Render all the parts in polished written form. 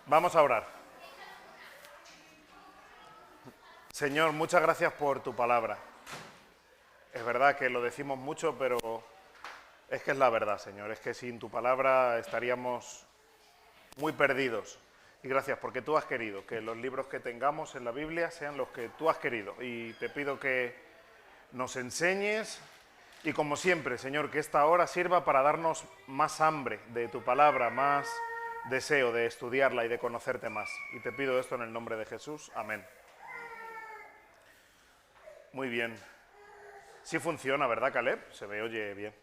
Vamos a orar. Señor, muchas gracias por tu palabra. Es verdad que lo decimos mucho, pero es que es la verdad, Señor. Es que sin tu palabra estaríamos muy perdidos. Y gracias porque tú has querido que los libros que tengamos en la Biblia sean los que tú has querido. Y te pido que nos enseñes y, como siempre, Señor, que esta hora sirva para darnos más hambre de tu palabra, más deseo de estudiarla y de conocerte más. Y te pido esto en el nombre de Jesús. Amén. Muy bien. Sí funciona, ¿verdad, Caleb? Se me oye bien.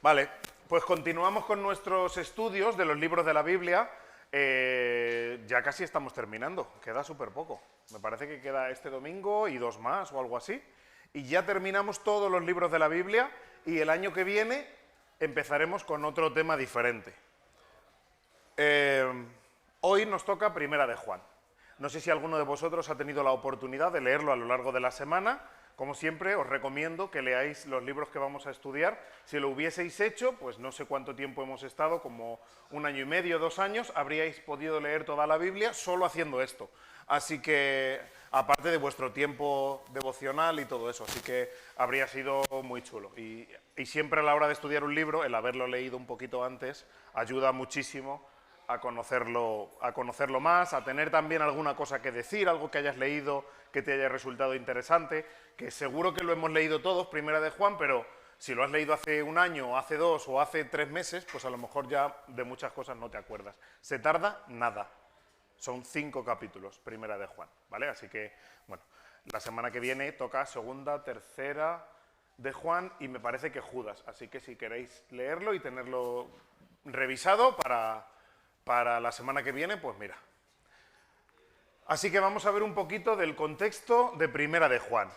Vale, pues continuamos con nuestros estudios de los libros de la Biblia. Ya casi estamos terminando, queda súper poco. Me parece que queda este domingo y 2 más o algo así. Y ya terminamos todos los libros de la Biblia y el año que viene empezaremos con otro tema diferente. Hoy nos toca Primera de Juan. No sé si alguno de vosotros ha tenido la oportunidad de leerlo a lo largo de la semana. Como siempre, os recomiendo que leáis los libros que vamos a estudiar. Si lo hubieseis hecho, pues no sé cuánto tiempo hemos estado, como 1 año y medio, 2 años, habríais podido leer toda la Biblia solo haciendo esto. Así que, aparte de vuestro tiempo devocional y todo eso, así que habría sido muy chulo. Y siempre a la hora de estudiar un libro, el haberlo leído un poquito antes, ayuda muchísimo a conocerlo más, a tener también alguna cosa que decir, algo que hayas leído que te haya resultado interesante, que seguro que lo hemos leído todos, Primera de Juan, pero si lo has leído hace 1 año, o hace 2 o hace 3 meses, pues a lo mejor ya de muchas cosas no te acuerdas. Se tarda nada. Son 5 capítulos, Primera de Juan, ¿vale? Así que, bueno, la semana que viene toca segunda, tercera de Juan y me parece que Judas. Así que si queréis leerlo y tenerlo revisado para la semana que viene, pues mira. Así que vamos a ver un poquito del contexto de Primera de Juan.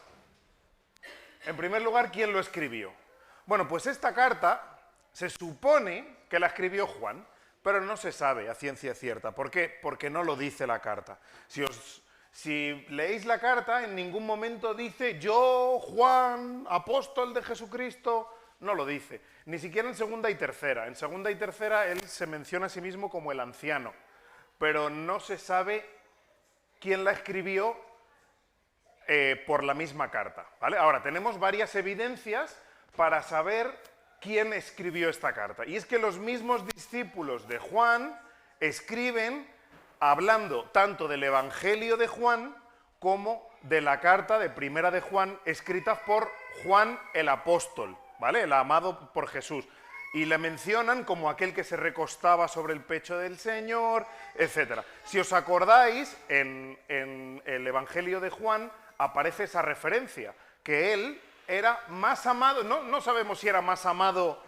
En primer lugar, ¿quién lo escribió? Bueno, pues esta carta se supone que la escribió Juan, pero no se sabe a ciencia cierta. ¿Por qué? Porque no lo dice la carta. Si leéis la carta, en ningún momento dice yo, Juan, apóstol de Jesucristo. No lo dice. Ni siquiera en segunda y tercera. En segunda y tercera él se menciona a sí mismo como el anciano, pero no se sabe quién la escribió por la misma carta, ¿vale? Ahora, tenemos varias evidencias para saber quién escribió esta carta. Y es que los mismos discípulos de Juan escriben hablando tanto del Evangelio de Juan como de la carta de Primera de Juan, escrita por Juan el apóstol, ¿vale? El amado por Jesús. Y le mencionan como aquel que se recostaba sobre el pecho del Señor, etc. Si os acordáis, en el Evangelio de Juan aparece esa referencia, que él era más amado, no sabemos si era más amado,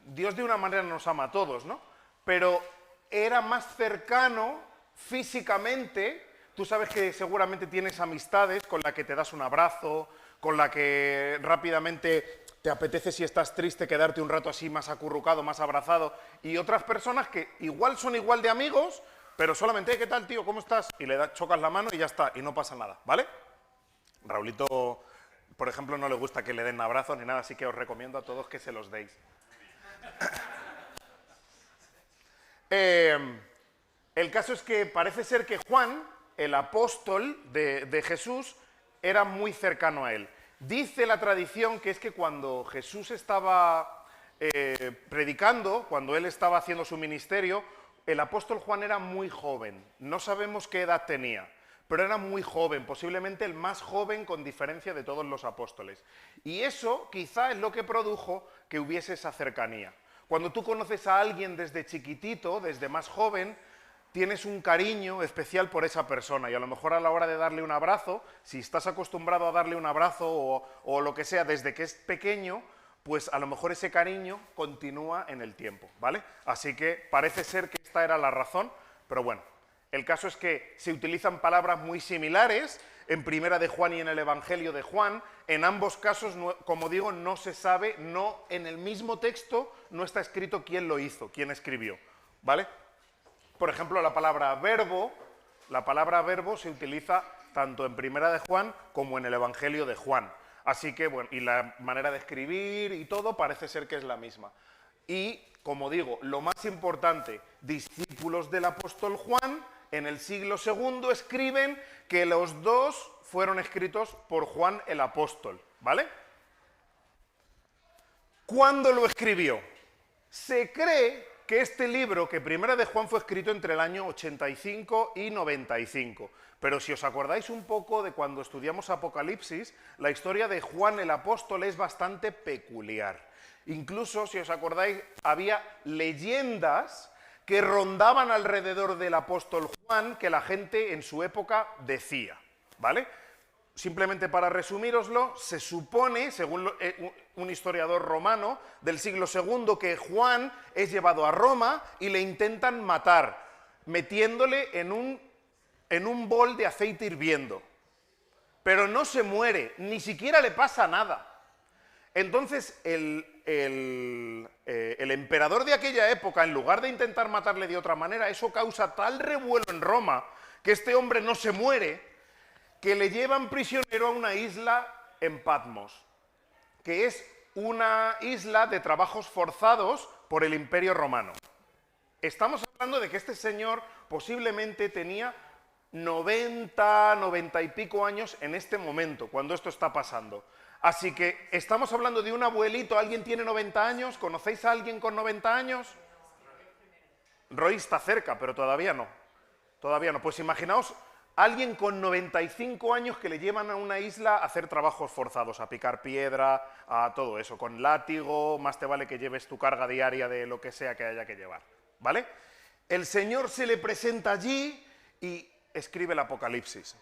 Dios de una manera nos ama a todos, ¿no? Pero era más cercano físicamente. Tú sabes que seguramente tienes amistades con la que te das un abrazo, con la que rápidamente te apetece, si estás triste, quedarte un rato así más acurrucado, más abrazado, y otras personas que igual son igual de amigos, pero solamente, ¿qué tal, tío? ¿Cómo estás? Y chocas la mano y ya está, y no pasa nada, ¿vale? Raulito, por ejemplo, no le gusta que le den abrazos ni nada, así que os recomiendo a todos que se los deis. El caso es que parece ser que Juan, el apóstol de Jesús, era muy cercano a él. Dice la tradición que es que cuando Jesús estaba predicando, cuando él estaba haciendo su ministerio, el apóstol Juan era muy joven. No sabemos qué edad tenía, pero era muy joven, posiblemente el más joven con diferencia de todos los apóstoles. Y eso quizá es lo que produjo que hubiese esa cercanía. Cuando tú conoces a alguien desde chiquitito, desde más joven, tienes un cariño especial por esa persona y a lo mejor a la hora de darle un abrazo, si estás acostumbrado a darle un abrazo o lo que sea desde que es pequeño, pues a lo mejor ese cariño continúa en el tiempo, ¿vale? Así que parece ser que esta era la razón, pero bueno, el caso es que se utilizan palabras muy similares en Primera de Juan y en el Evangelio de Juan. En ambos casos, como digo, no se sabe, en el mismo texto no está escrito quién lo hizo, quién escribió, ¿vale? Por ejemplo, la palabra verbo se utiliza tanto en Primera de Juan como en el Evangelio de Juan. Así que, bueno, y la manera de escribir y todo parece ser que es la misma. Y, como digo, lo más importante, discípulos discípulos del apóstol Juan, en el siglo II, escriben que los dos fueron escritos por Juan el apóstol, ¿vale? ¿Cuándo lo escribió? Se cree que este libro, que Primera de Juan, fue escrito entre el año 85 y 95. Pero si os acordáis un poco de cuando estudiamos Apocalipsis, la historia de Juan el apóstol es bastante peculiar. Incluso, si os acordáis, había leyendas que rondaban alrededor del apóstol Juan que la gente en su época decía, ¿vale? Simplemente para resumíroslo, se supone, según un historiador romano del siglo II, que Juan es llevado a Roma y le intentan matar, metiéndole en un bol de aceite hirviendo. Pero no se muere, ni siquiera le pasa nada. Entonces, el emperador de aquella época, en lugar de intentar matarle de otra manera, eso causa tal revuelo en Roma que este hombre no se muere, que le llevan prisionero a una isla en Patmos, que es una isla de trabajos forzados por el Imperio Romano. Estamos hablando de que este señor posiblemente tenía 90 y pico años en este momento, cuando esto está pasando. Así que estamos hablando de un abuelito. ¿Alguien tiene 90 años? ¿Conocéis a alguien con 90 años? Roy está cerca, pero todavía no. Todavía no. Pues imaginaos alguien con 95 años que le llevan a una isla a hacer trabajos forzados, a picar piedra, a todo eso, con látigo, más te vale que lleves tu carga diaria de lo que sea que haya que llevar, ¿vale? El Señor se le presenta allí y escribe el Apocalipsis.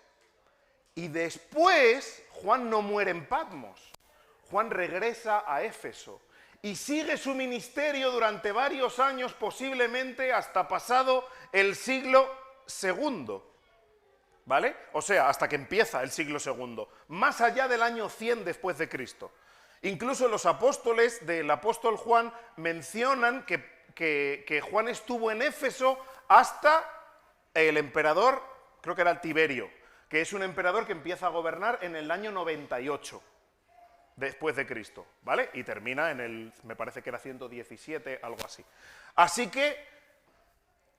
Y después, Juan no muere en Patmos. Juan regresa a Éfeso y sigue su ministerio durante varios años, posiblemente hasta pasado el siglo II. ¿Vale? O sea, hasta que empieza el siglo II, más allá del año 100 después de Cristo. Incluso los apóstoles del apóstol Juan mencionan que Juan estuvo en Éfeso hasta el emperador, creo que era el Tiberio, que es un emperador que empieza a gobernar en el año 98 después de Cristo, ¿vale? Y termina en el, me parece que era 117, algo así. Así que,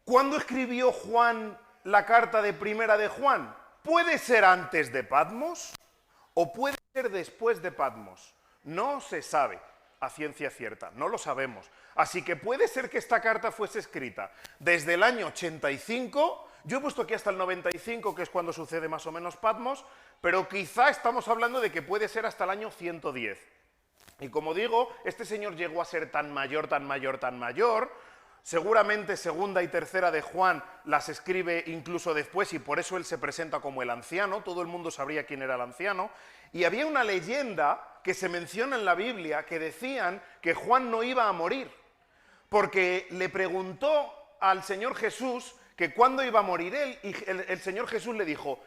¿cuándo escribió Juan la carta de Primera de Juan? ¿Puede ser antes de Patmos o puede ser después de Patmos? No se sabe a ciencia cierta, no lo sabemos. Así que puede ser que esta carta fuese escrita desde el año 85, yo he puesto aquí hasta el 95, que es cuando sucede más o menos Patmos, pero quizá estamos hablando de que puede ser hasta el año 110. Y como digo, este señor llegó a ser tan mayor, seguramente segunda y tercera de Juan las escribe incluso después y por eso él se presenta como el anciano, todo el mundo sabría quién era el anciano. Y había una leyenda que se menciona en la Biblia que decían que Juan no iba a morir, porque le preguntó al Señor Jesús que cuándo iba a morir él y el Señor Jesús le dijo,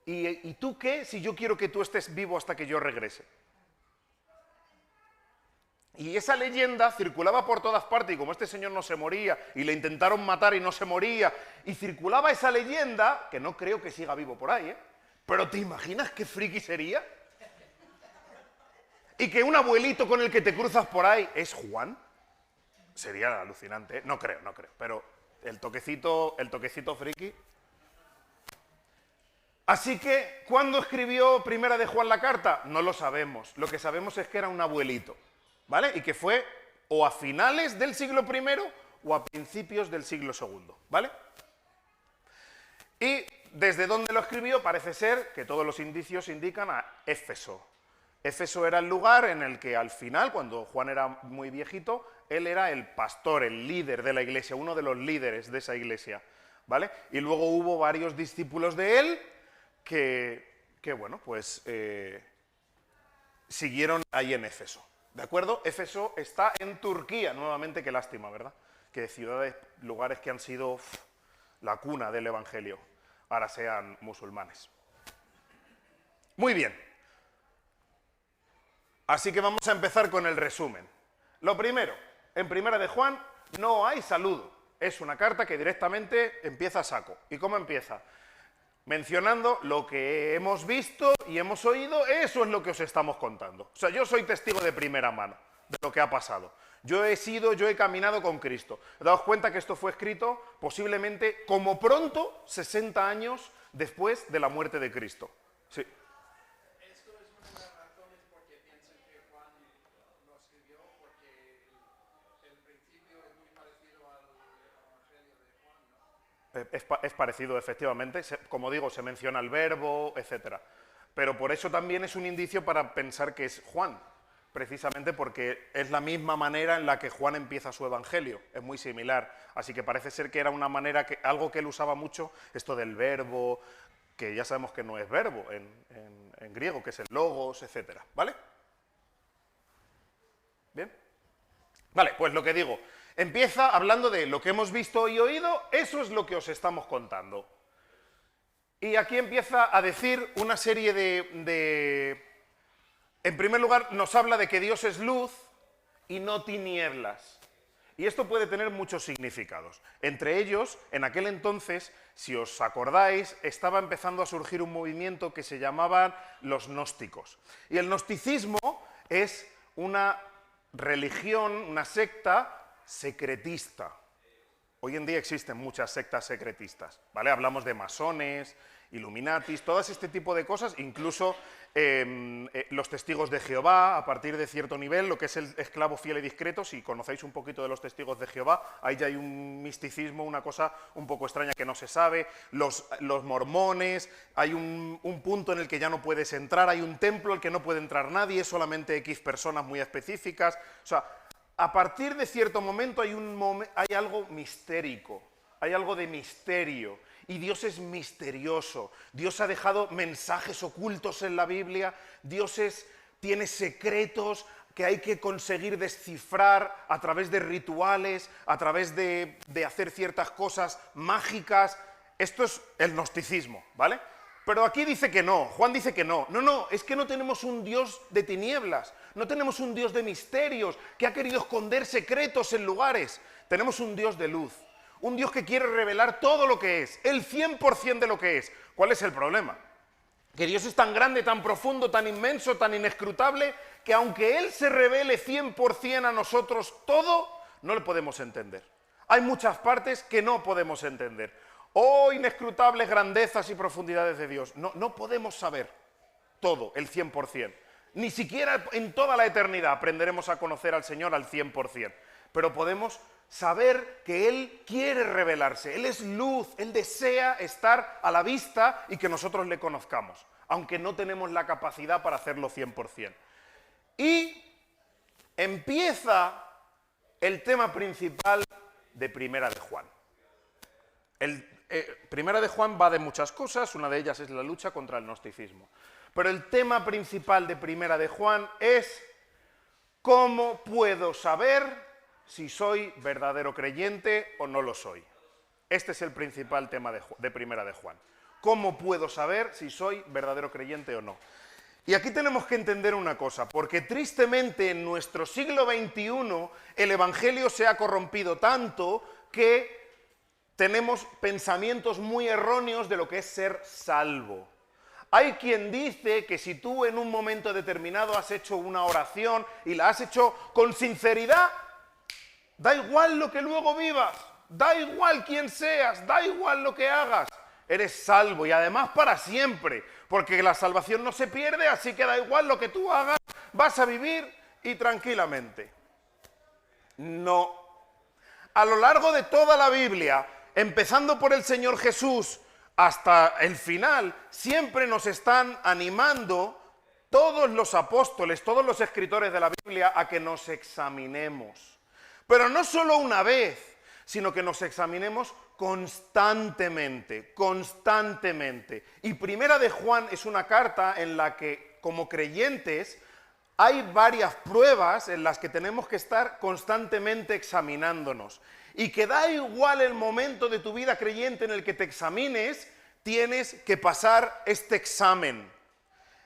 ¿y tú qué si yo quiero que tú estés vivo hasta que yo regrese? Y esa leyenda circulaba por todas partes y como este señor no se moría y le intentaron matar y no se moría y circulaba esa leyenda, que no creo que siga vivo por ahí, pero ¿te imaginas qué friki sería? Y que un abuelito con el que te cruzas por ahí es Juan. Sería alucinante, ¿eh? No creo, pero el toquecito friki. Así que, ¿cuándo escribió Primera de Juan la carta? No lo sabemos, lo que sabemos es que era un abuelito, ¿vale? Y que fue o a finales del siglo I o a principios del siglo II, ¿vale? Y desde dónde lo escribió parece ser que todos los indicios indican a Éfeso. Éfeso era el lugar en el que al final, cuando Juan era muy viejito, él era el pastor, el líder de la iglesia, uno de los líderes de esa iglesia, ¿vale? Y luego hubo varios discípulos de él que bueno, pues siguieron ahí en Éfeso. ¿De acuerdo? Éfeso está en Turquía, nuevamente, qué lástima, ¿verdad? Que ciudades, lugares que han sido la cuna del Evangelio, ahora sean musulmanes. Muy bien. Así que vamos a empezar con el resumen. Lo primero, en Primera de Juan no hay saludo. Es una carta que directamente empieza a saco. ¿Y cómo empieza? Mencionando lo que hemos visto y hemos oído, eso es lo que os estamos contando. O sea, yo soy testigo de primera mano de lo que ha pasado. Yo he caminado con Cristo. Daos cuenta que esto fue escrito posiblemente como pronto 60 años después de la muerte de Cristo. Sí. Esto es una de las razones por qué piensan que Juan lo escribió, porque el principio es muy parecido al Evangelio de Juan, ¿no? Es parecido, efectivamente. Como digo, se menciona el verbo, etc. Pero por eso también es un indicio para pensar que es Juan, precisamente porque es la misma manera en la que Juan empieza su evangelio, es muy similar. Así que parece ser que era una manera, algo que él usaba mucho, esto del verbo, que ya sabemos que no es verbo en griego, que es el logos, etc. ¿Vale? ¿Bien? Vale, pues lo que digo, empieza hablando de lo que hemos visto y oído, eso es lo que os estamos contando. Y aquí empieza a decir una serie En primer lugar, nos habla de que Dios es luz y no tinieblas. Y esto puede tener muchos significados. Entre ellos, en aquel entonces, si os acordáis, estaba empezando a surgir un movimiento que se llamaban los gnósticos. Y el gnosticismo es una religión, una secta secretista. Hoy en día existen muchas sectas secretistas, ¿vale? Hablamos de masones, Illuminatis, todo este tipo de cosas, incluso los testigos de Jehová, a partir de cierto nivel, lo que es el esclavo fiel y discreto, si conocéis un poquito de los testigos de Jehová, ahí ya hay un misticismo, una cosa un poco extraña que no se sabe, los mormones, hay un punto en el que ya no puedes entrar, hay un templo al que no puede entrar nadie, solamente X personas muy específicas, o sea, a partir de cierto momento hay algo mistérico, hay algo de misterio, y Dios es misterioso. Dios ha dejado mensajes ocultos en la Biblia, Dios tiene secretos que hay que conseguir descifrar a través de rituales, a través de hacer ciertas cosas mágicas. Esto es el gnosticismo, ¿vale? Pero aquí dice que no, Juan dice que no. No, es que no tenemos un Dios de tinieblas, no tenemos un Dios de misterios que ha querido esconder secretos en lugares. Tenemos un Dios de luz, un Dios que quiere revelar todo lo que es, el 100% de lo que es. ¿Cuál es el problema? Que Dios es tan grande, tan profundo, tan inmenso, tan inescrutable, que aunque Él se revele 100% a nosotros todo, no le podemos entender. Hay muchas partes que no podemos entender. Oh, inescrutables grandezas y profundidades de Dios. No podemos saber todo, el 100%. Ni siquiera en toda la eternidad aprenderemos a conocer al Señor al 100%. Pero podemos saber que Él quiere revelarse. Él es luz, Él desea estar a la vista y que nosotros le conozcamos, aunque no tenemos la capacidad para hacerlo 100%. Y empieza el tema principal de Primera de Juan. Primera de Juan va de muchas cosas, una de ellas es la lucha contra el gnosticismo. Pero el tema principal de Primera de Juan es ¿cómo puedo saber si soy verdadero creyente o no lo soy? Este es el principal tema de Primera de Juan. ¿Cómo puedo saber si soy verdadero creyente o no? Y aquí tenemos que entender una cosa, porque tristemente en nuestro siglo XXI el Evangelio se ha corrompido tanto que tenemos pensamientos muy erróneos de lo que es ser salvo. Hay quien dice que si tú en un momento determinado has hecho una oración y la has hecho con sinceridad, da igual lo que luego vivas, da igual quién seas, da igual lo que hagas, eres salvo y además para siempre, porque la salvación no se pierde, así que da igual lo que tú hagas, vas a vivir y tranquilamente. No. A lo largo de toda la Biblia, empezando por el Señor Jesús hasta el final, siempre nos están animando todos los apóstoles, todos los escritores de la Biblia a que nos examinemos. Pero no solo una vez, sino que nos examinemos constantemente, constantemente. Y Primera de Juan es una carta en la que, como creyentes, hay varias pruebas en las que tenemos que estar constantemente examinándonos. Y que da igual el momento de tu vida creyente en el que te examines, tienes que pasar este examen.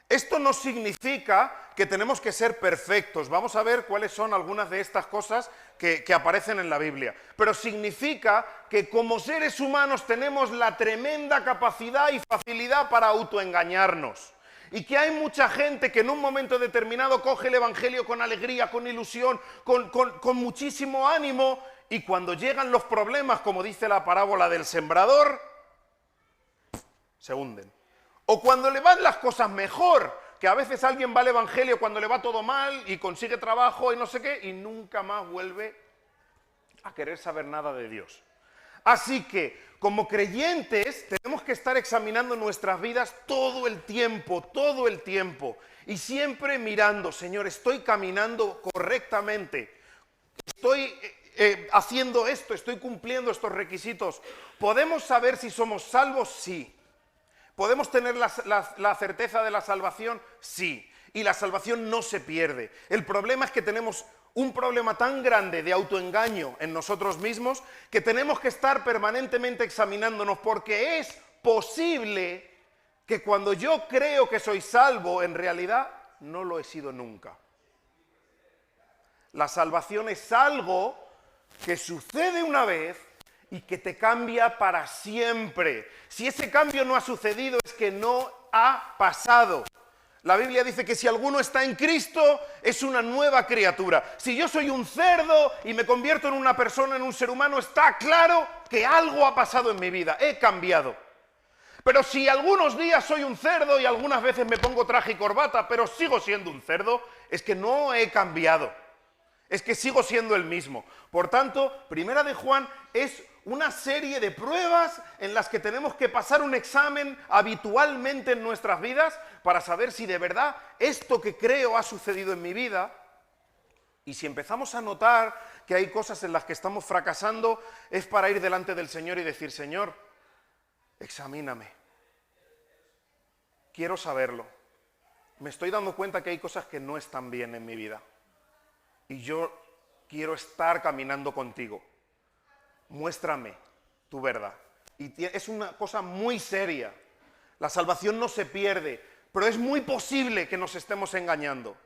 Esto no significa que tenemos que ser perfectos. Vamos a ver cuáles son algunas de estas cosas que aparecen en la Biblia. Pero significa que como seres humanos tenemos la tremenda capacidad y facilidad para autoengañarnos. Y que hay mucha gente que en un momento determinado coge el Evangelio con alegría, con ilusión, con muchísimo ánimo, y cuando llegan los problemas, como dice la parábola del sembrador, se hunden. O cuando le van las cosas mejor, que a veces alguien va al Evangelio cuando le va todo mal y consigue trabajo y no sé qué, y nunca más vuelve a querer saber nada de Dios. Así que, como creyentes, tenemos que estar examinando nuestras vidas todo el tiempo, y siempre mirando, Señor, estoy caminando correctamente, estoy haciendo esto, estoy cumpliendo estos requisitos. ¿Podemos saber si somos salvos? Sí. ¿Podemos tener la certeza de la salvación? Sí. Y la salvación no se pierde. El problema es que tenemos un problema tan grande de autoengaño en nosotros mismos que tenemos que estar permanentemente examinándonos, porque es posible que cuando yo creo que soy salvo, en realidad no lo he sido nunca. La salvación es algo que sucede una vez y que te cambia para siempre. Si ese cambio no ha sucedido, es que no ha pasado. La Biblia dice que si alguno está en Cristo, es una nueva criatura. Si yo soy un cerdo y me convierto en una persona, en un ser humano, está claro que algo ha pasado en mi vida, he cambiado. Pero si algunos días soy un cerdo y algunas veces me pongo traje y corbata, pero sigo siendo un cerdo, es que no he cambiado. Es que sigo siendo el mismo. Por tanto, Primera de Juan es una serie de pruebas en las que tenemos que pasar un examen habitualmente en nuestras vidas para saber si de verdad esto que creo ha sucedido en mi vida. Y si empezamos a notar que hay cosas en las que estamos fracasando, es para ir delante del Señor y decir, Señor, examíname. Quiero saberlo. Me estoy dando cuenta que hay cosas que no están bien en mi vida. Y yo quiero estar caminando contigo. Muéstrame tu verdad. Y es una cosa muy seria. La salvación no se pierde, pero es muy posible que nos estemos engañando.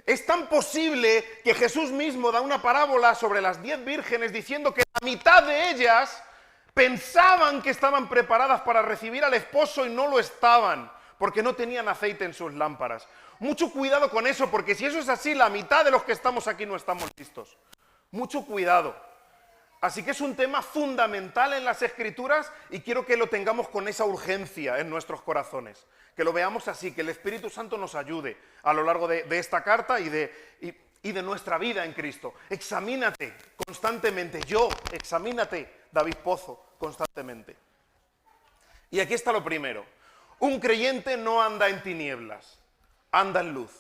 Es tan posible que Jesús mismo da una parábola sobre las 10 vírgenes diciendo que la mitad de ellas pensaban que estaban preparadas para recibir al esposo y no lo estaban, porque no tenían aceite en sus lámparas. Mucho cuidado con eso, porque si eso es así, la mitad de los que estamos aquí no estamos listos. Mucho cuidado. Así que es un tema fundamental en las Escrituras y quiero que lo tengamos con esa urgencia en nuestros corazones. Que lo veamos así, que el Espíritu Santo nos ayude a lo largo de esta carta y de nuestra vida en Cristo. Examínate constantemente. Examínate, David Pozo, constantemente. Y aquí está lo primero. Un creyente no anda en tinieblas, anda en luz.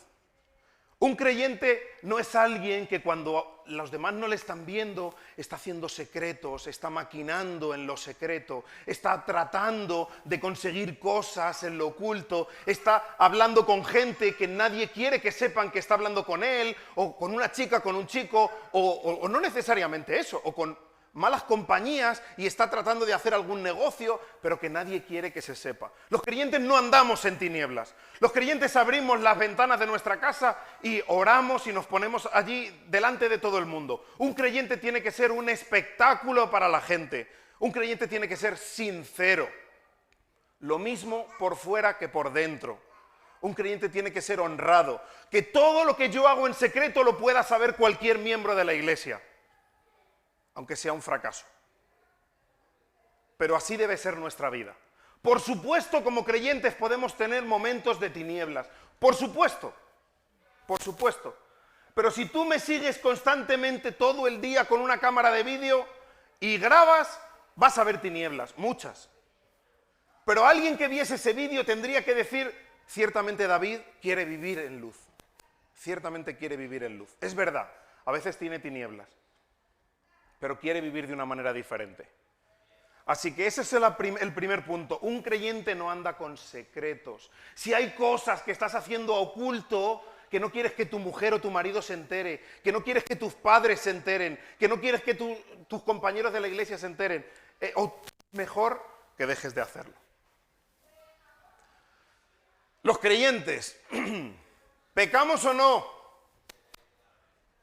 Un creyente no es alguien que cuando los demás no le están viendo, está haciendo secretos, está maquinando en lo secreto, está tratando de conseguir cosas en lo oculto, está hablando con gente que nadie quiere que sepan que está hablando con él, o con una chica, con un chico, o no necesariamente eso, o con malas compañías y está tratando de hacer algún negocio, pero que nadie quiere que se sepa. Los creyentes no andamos en tinieblas. Los creyentes abrimos las ventanas de nuestra casa y oramos y nos ponemos allí delante de todo el mundo. Un creyente tiene que ser un espectáculo para la gente. Un creyente tiene que ser sincero. Lo mismo por fuera que por dentro. Un creyente tiene que ser honrado. Que todo lo que yo hago en secreto lo pueda saber cualquier miembro de la iglesia, aunque sea un fracaso. Pero así debe ser nuestra vida. Por supuesto, como creyentes podemos tener momentos de tinieblas. Por supuesto. Pero si tú me sigues constantemente todo el día con una cámara de vídeo y grabas, vas a ver tinieblas, muchas. Pero alguien que viese ese vídeo tendría que decir, ciertamente David quiere vivir en luz. Ciertamente quiere vivir en luz. Es verdad, a veces tiene tinieblas, pero quiere vivir de una manera diferente. Así que ese es el primer punto. Un creyente no anda con secretos. Si hay cosas que estás haciendo a oculto, que no quieres que tu mujer o tu marido se entere, que no quieres que tus padres se enteren, que no quieres que tus compañeros de la iglesia se enteren, o mejor que dejes de hacerlo. Los creyentes, ¿pecamos o no?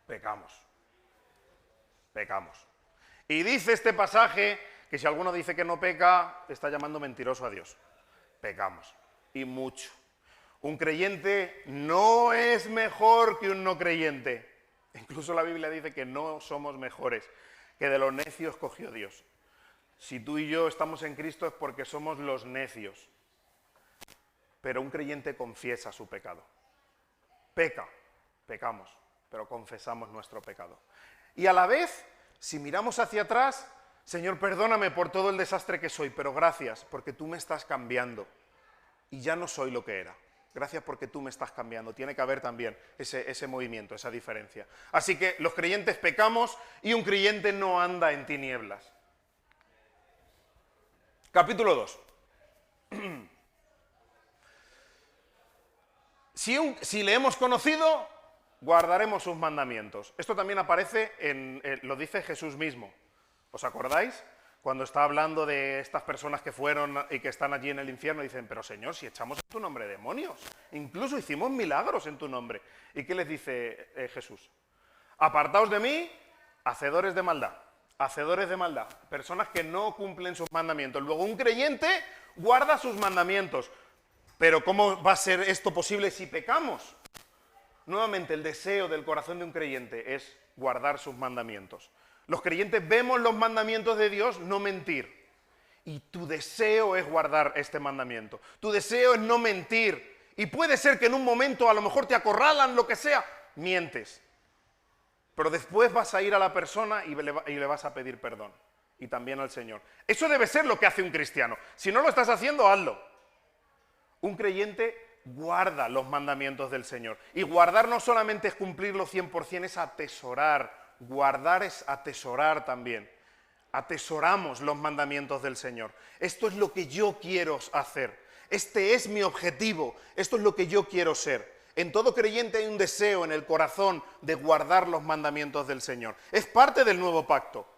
Pecamos. Y dice este pasaje que si alguno dice que no peca, está llamando mentiroso a Dios. Pecamos. Y mucho. Un creyente no es mejor que un no creyente. Incluso la Biblia dice que no somos mejores, que de lo necio escogió Dios. Si tú y yo estamos en Cristo es porque somos los necios. Pero un creyente confiesa su pecado. Pecamos, pero confesamos nuestro pecado. Y a la vez, si miramos hacia atrás, Señor, perdóname por todo el desastre que soy, pero gracias porque tú me estás cambiando y ya no soy lo que era. Gracias porque tú me estás cambiando. Tiene que haber también ese movimiento, esa diferencia. Así que los creyentes pecamos y un creyente no anda en tinieblas. Capítulo 2. Si le hemos conocido, guardaremos sus mandamientos. Esto también aparece lo dice Jesús mismo. ¿Os acordáis? Cuando está hablando de estas personas que fueron y que están allí en el infierno, dicen, pero Señor, si echamos en tu nombre demonios, incluso hicimos milagros en tu nombre. ¿Y qué les dice Jesús? Apartaos de mí, hacedores de maldad, personas que no cumplen sus mandamientos. Luego un creyente guarda sus mandamientos. Pero ¿cómo va a ser esto posible si pecamos? Nuevamente, el deseo del corazón de un creyente es guardar sus mandamientos. Los creyentes vemos los mandamientos de Dios, no mentir. Y tu deseo es guardar este mandamiento. Tu deseo es no mentir. Y puede ser que en un momento a lo mejor te acorralan, lo que sea, mientes. Pero después vas a ir a la persona y le vas a pedir perdón. Y también al Señor. Eso debe ser lo que hace un cristiano. Si no lo estás haciendo, hazlo. Un creyente guarda los mandamientos del Señor. Y guardar no solamente es cumplirlo 100%, es atesorar. Guardar es atesorar también. Atesoramos los mandamientos del Señor. Esto es lo que yo quiero hacer. Este es mi objetivo. Esto es lo que yo quiero ser. En todo creyente hay un deseo en el corazón de guardar los mandamientos del Señor. Es parte del nuevo pacto.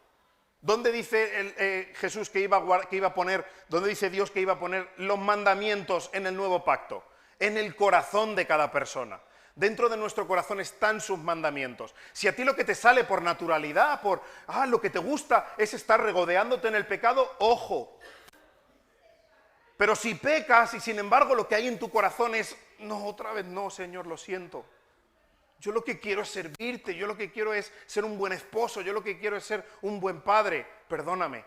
¿Dónde dice Jesús que iba a poner, dónde dice Dios que iba a poner los mandamientos en el nuevo pacto? En el corazón de cada persona. Dentro de nuestro corazón están sus mandamientos. Si a ti lo que te sale por naturalidad, lo que te gusta es estar regodeándote en el pecado, ojo. Pero si pecas y sin embargo lo que hay en tu corazón es, no, otra vez no, Señor, lo siento. Yo lo que quiero es servirte, yo lo que quiero es ser un buen esposo, yo lo que quiero es ser un buen padre, perdóname.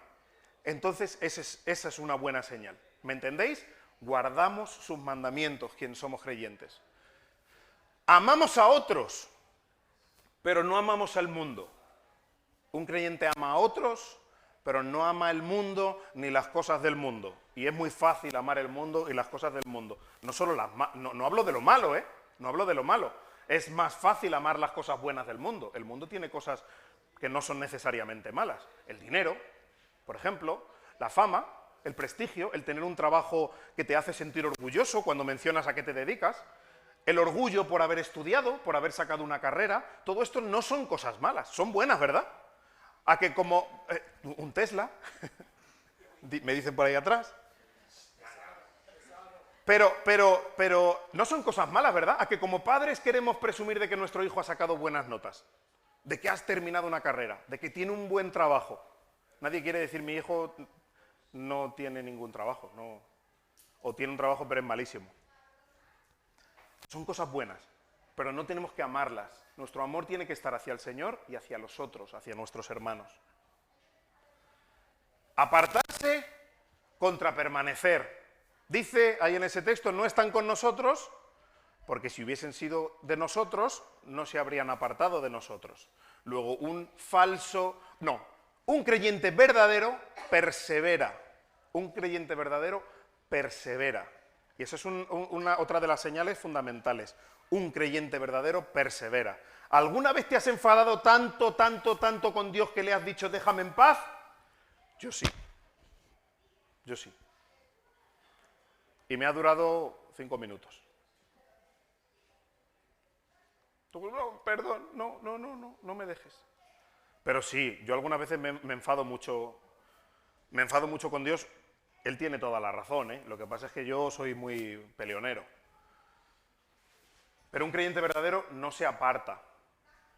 Entonces esa es una buena señal. ¿Me entendéis? Guardamos sus mandamientos, quienes somos creyentes. Amamos a otros, pero no amamos al mundo. Un creyente ama a otros, pero no ama el mundo ni las cosas del mundo. Y es muy fácil amar el mundo y las cosas del mundo. No hablo de lo malo, no hablo de lo malo. Es más fácil amar las cosas buenas del mundo. El mundo tiene cosas que no son necesariamente malas. El dinero, por ejemplo, la fama, el prestigio, el tener un trabajo que te hace sentir orgulloso cuando mencionas a qué te dedicas, el orgullo por haber estudiado, por haber sacado una carrera, todo esto no son cosas malas, son buenas, ¿verdad? A que como un Tesla, me dicen por ahí atrás, pero no son cosas malas, ¿verdad? A que como padres queremos presumir de que nuestro hijo ha sacado buenas notas, de que has terminado una carrera, de que tiene un buen trabajo. Nadie quiere decir mi hijo no tiene ningún trabajo, no, o tiene un trabajo pero es malísimo. Son cosas buenas, pero no tenemos que amarlas. Nuestro amor tiene que estar hacia el Señor y hacia los otros, hacia nuestros hermanos. Apartarse contra permanecer. Dice ahí en ese texto, no están con nosotros, porque si hubiesen sido de nosotros, no se habrían apartado de nosotros. Luego, un creyente verdadero persevera. Un creyente verdadero persevera. Y esa es otra de las señales fundamentales. Un creyente verdadero persevera. ¿Alguna vez te has enfadado tanto con Dios que le has dicho, déjame en paz? Yo sí. Y me ha durado 5 minutos. No, perdón, no me dejes. Pero sí, yo algunas veces me enfado mucho con Dios. Él tiene toda la razón, ¿eh? Lo que pasa es que yo soy muy peleonero. Pero un creyente verdadero no se aparta.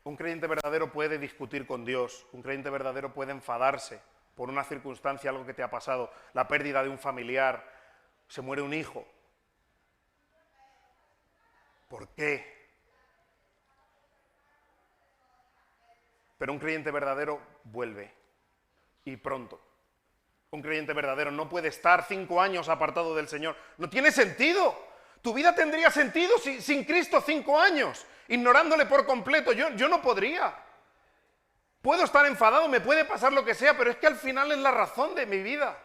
Un creyente verdadero puede discutir con Dios. Un creyente verdadero puede enfadarse por una circunstancia, algo que te ha pasado, la pérdida de un familiar, se muere un hijo. ¿Por qué? Pero un creyente verdadero vuelve, y pronto. Un creyente verdadero no puede estar 5 años apartado del Señor. No tiene sentido. Tu vida tendría sentido sin Cristo 5 años, ignorándole por completo. Yo no podría. Puedo estar enfadado, me puede pasar lo que sea, pero es que al final es la razón de mi vida.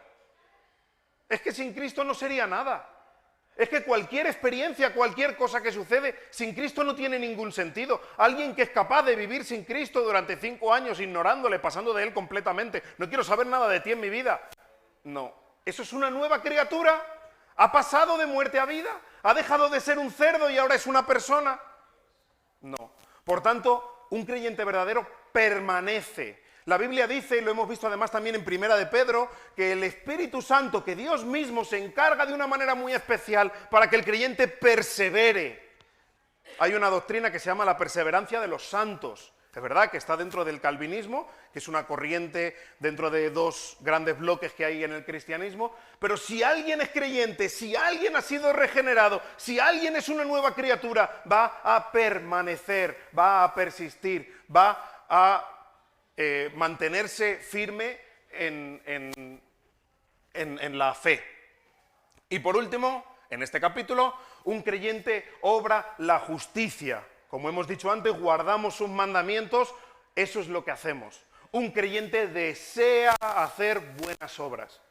Es que sin Cristo no sería nada. Es que cualquier experiencia, cualquier cosa que sucede, sin Cristo no tiene ningún sentido. Alguien que es capaz de vivir sin Cristo durante 5 años, ignorándole, pasando de Él completamente. No quiero saber nada de ti en mi vida. No. Eso es una nueva criatura. Ha pasado de muerte a vida. Ha dejado de ser un cerdo y ahora es una persona. No. Por tanto, un creyente verdadero permanece. La Biblia dice, y lo hemos visto además también en Primera de Pedro, que el Espíritu Santo, que Dios mismo se encarga de una manera muy especial para que el creyente persevere. Hay una doctrina que se llama la perseverancia de los santos. Es verdad que está dentro del calvinismo, que es una corriente dentro de 2 grandes bloques que hay en el cristianismo, pero si alguien es creyente, si alguien ha sido regenerado, si alguien es una nueva criatura, va a permanecer, va a persistir, va a mantenerse firme en la fe. Y por último, en este capítulo, un creyente obra la justicia. Como hemos dicho antes, guardamos sus mandamientos, eso es lo que hacemos. Un creyente desea hacer buenas obras.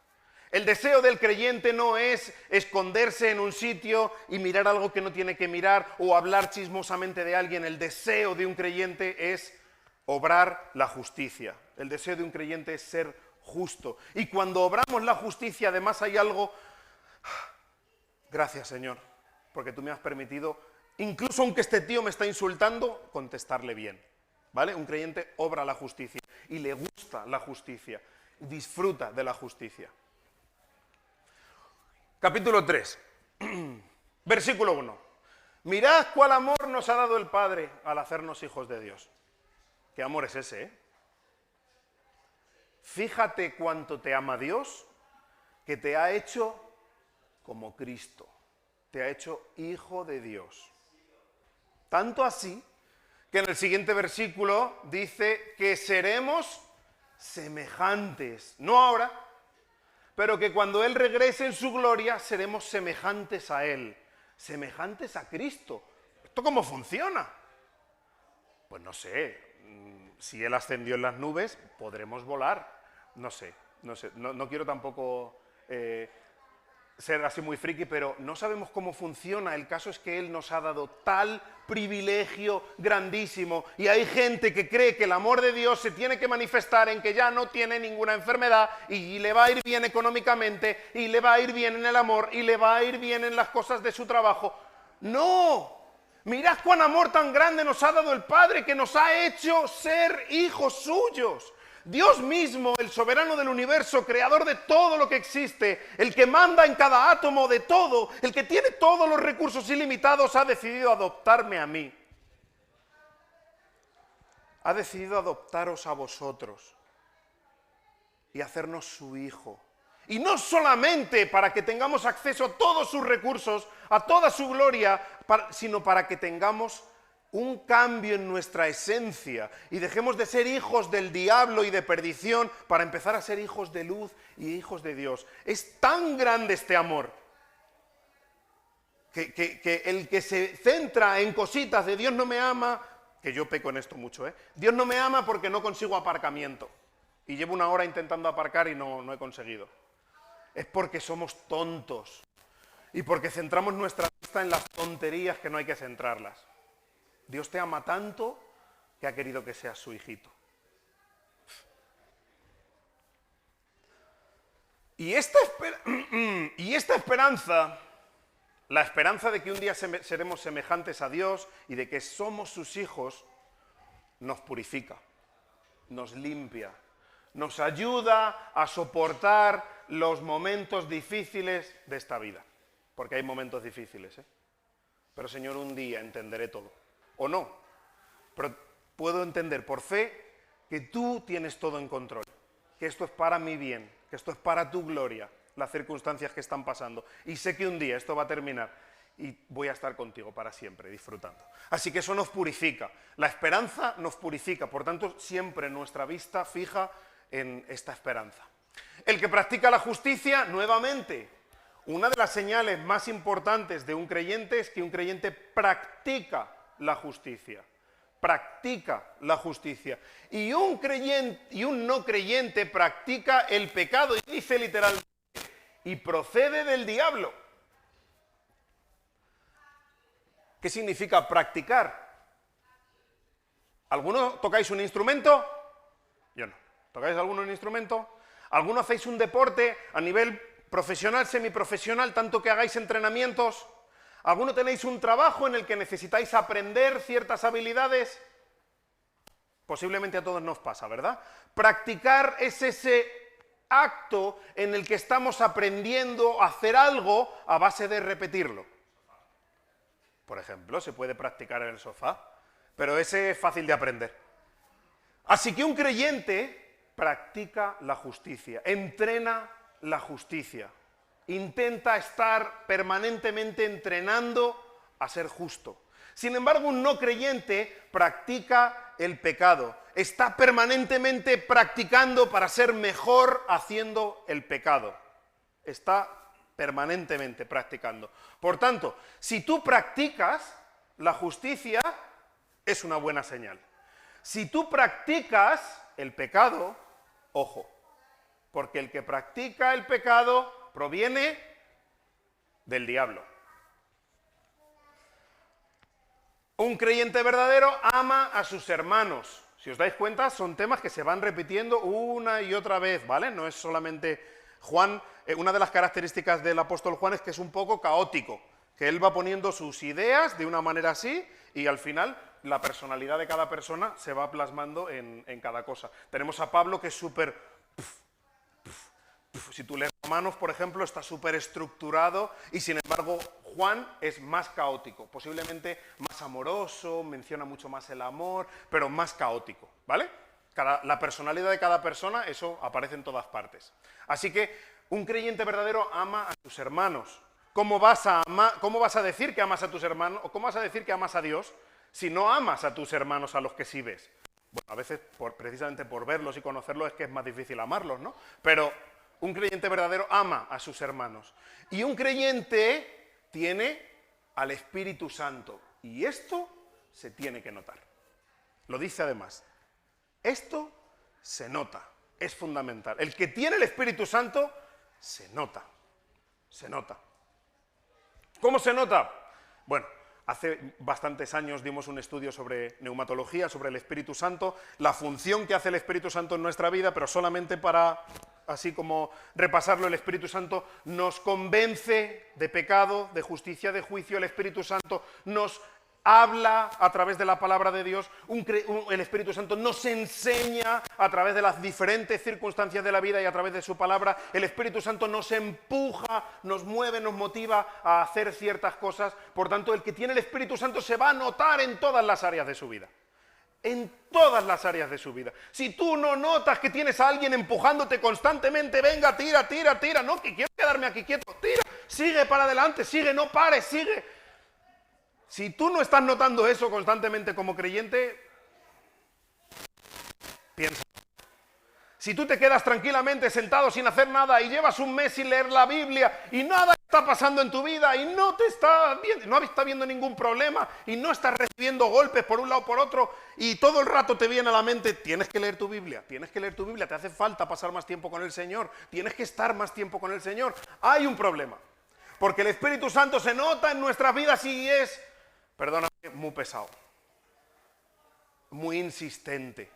El deseo del creyente no es esconderse en un sitio y mirar algo que no tiene que mirar o hablar chismosamente de alguien. El deseo de un creyente es obrar la justicia. El deseo de un creyente es ser justo. Y cuando obramos la justicia, además hay algo... Gracias, Señor, porque tú me has permitido, incluso aunque este tío me está insultando, contestarle bien. ¿Vale? Un creyente obra la justicia y le gusta la justicia, disfruta de la justicia. Capítulo 3, versículo 1. Mirad cuál amor nos ha dado el Padre al hacernos hijos de Dios. ¿Qué amor es ese, eh? Fíjate cuánto te ama Dios, que te ha hecho como Cristo. Te ha hecho hijo de Dios. Tanto así, que en el siguiente versículo dice que seremos semejantes. No ahora, pero que cuando Él regrese en su gloria, seremos semejantes a Él. Semejantes a Cristo. ¿Esto cómo funciona? Pues no sé. Si Él ascendió en las nubes, podremos volar. No sé. No quiero tampoco ser así muy friki, pero no sabemos cómo funciona. El caso es que Él nos ha dado tal privilegio grandísimo. Y hay gente que cree que el amor de Dios se tiene que manifestar en que ya no tiene ninguna enfermedad y le va a ir bien económicamente, y le va a ir bien en el amor, y le va a ir bien en las cosas de su trabajo. ¡No! Mirad cuán amor tan grande nos ha dado el Padre, que nos ha hecho ser hijos suyos. Dios mismo, el soberano del universo, creador de todo lo que existe, el que manda en cada átomo de todo, el que tiene todos los recursos ilimitados, ha decidido adoptarme a mí. Ha decidido adoptaros a vosotros y hacernos su hijo. Y no solamente para que tengamos acceso a todos sus recursos, a toda su gloria, sino para que tengamos un cambio en nuestra esencia y dejemos de ser hijos del diablo y de perdición para empezar a ser hijos de luz y hijos de Dios. Es tan grande este amor que el que se centra en cositas de Dios no me ama, que yo peco en esto mucho, Dios no me ama porque no consigo aparcamiento y llevo 1 hora intentando aparcar y no he conseguido. Es porque somos tontos y porque centramos nuestra vista en las tonterías que no hay que centrarlas. Dios te ama tanto que ha querido que seas su hijito. Y esta esperanza, la esperanza de que un día seremos semejantes a Dios y de que somos sus hijos, nos purifica, nos limpia, nos ayuda a soportar los momentos difíciles de esta vida. Porque hay momentos difíciles, Pero Señor, un día entenderé todo. O no, pero puedo entender por fe que tú tienes todo en control, que esto es para mi bien, que esto es para tu gloria, las circunstancias que están pasando. Y sé que un día esto va a terminar y voy a estar contigo para siempre, disfrutando. Así que eso nos purifica. La esperanza nos purifica, por tanto, siempre nuestra vista fija en esta esperanza. El que practica la justicia, nuevamente, una de las señales más importantes de un creyente es que un creyente practica la justicia. Practica la justicia. Y un no creyente practica el pecado, y dice literalmente, y procede del diablo. ¿Qué significa practicar? ¿Alguno tocáis un instrumento? Yo no. ¿Tocáis algún instrumento? ¿Alguno hacéis un deporte a nivel profesional, semiprofesional, tanto que hagáis entrenamientos? ¿Alguno tenéis un trabajo en el que necesitáis aprender ciertas habilidades? Posiblemente a todos nos pasa, ¿verdad? Practicar es ese acto en el que estamos aprendiendo a hacer algo a base de repetirlo. Por ejemplo, se puede practicar en el sofá, pero ese es fácil de aprender. Así que un creyente practica la justicia, entrena la justicia, intenta estar permanentemente entrenando a ser justo. Sin embargo, un no creyente practica el pecado, está permanentemente practicando para ser mejor haciendo el pecado. Está permanentemente practicando. Por tanto, si tú practicas la justicia, es una buena señal. Si tú practicas el pecado, ojo, porque el que practica el pecado proviene del diablo. Un creyente verdadero ama a sus hermanos. Si os dais cuenta, son temas que se van repitiendo una y otra vez, ¿vale? No es solamente Juan, una de las características del apóstol Juan es que es un poco caótico, que él va poniendo sus ideas de una manera así y al final la personalidad de cada persona se va plasmando en cada cosa. Tenemos a Pablo que es súper... Si tú lees Romanos, por ejemplo, está súper estructurado y sin embargo Juan es más caótico, posiblemente más amoroso, menciona mucho más el amor, pero más caótico, ¿vale? La personalidad de cada persona, eso aparece en todas partes. Así que un creyente verdadero ama a sus hermanos. ¿Cómo vas a decir que amas a tus hermanos o cómo vas a decir que amas a Dios si no amas a tus hermanos a los que sí ves? Bueno, a veces precisamente por verlos y conocerlos es que es más difícil amarlos, ¿no? Pero un creyente verdadero ama a sus hermanos. Y un creyente tiene al Espíritu Santo. Y esto se tiene que notar. Lo dice además. Esto se nota, es fundamental. El que tiene el Espíritu Santo, se nota, se nota. ¿Cómo se nota? Bueno, hace bastantes años dimos un estudio sobre neumatología, sobre el Espíritu Santo, la función que hace el Espíritu Santo en nuestra vida, pero solamente para, así como repasarlo, el Espíritu Santo nos convence de pecado, de justicia, de juicio. El Espíritu Santo nos habla a través de la palabra de Dios, el Espíritu Santo nos enseña a través de las diferentes circunstancias de la vida y a través de su palabra. El Espíritu Santo nos empuja, nos mueve, nos motiva a hacer ciertas cosas. Por tanto, el que tiene el Espíritu Santo se va a notar en todas las áreas de su vida. En todas las áreas de su vida. Si tú no notas que tienes a alguien empujándote constantemente, venga, tira, tira, tira, no, que quiero quedarme aquí quieto, tira, sigue para adelante, sigue, no pares, sigue. Si tú no estás notando eso constantemente como creyente, piensa. Si tú te quedas tranquilamente sentado sin hacer nada y llevas un mes sin leer la Biblia y nada está pasando en tu vida y no está viendo ningún problema y no estás recibiendo golpes por un lado o por otro y todo el rato te viene a la mente, tienes que leer tu Biblia, te hace falta pasar más tiempo con el Señor, tienes que estar más tiempo con el Señor. Hay un problema, porque el Espíritu Santo se nota en nuestras vidas y es... Perdóname, muy pesado, muy insistente,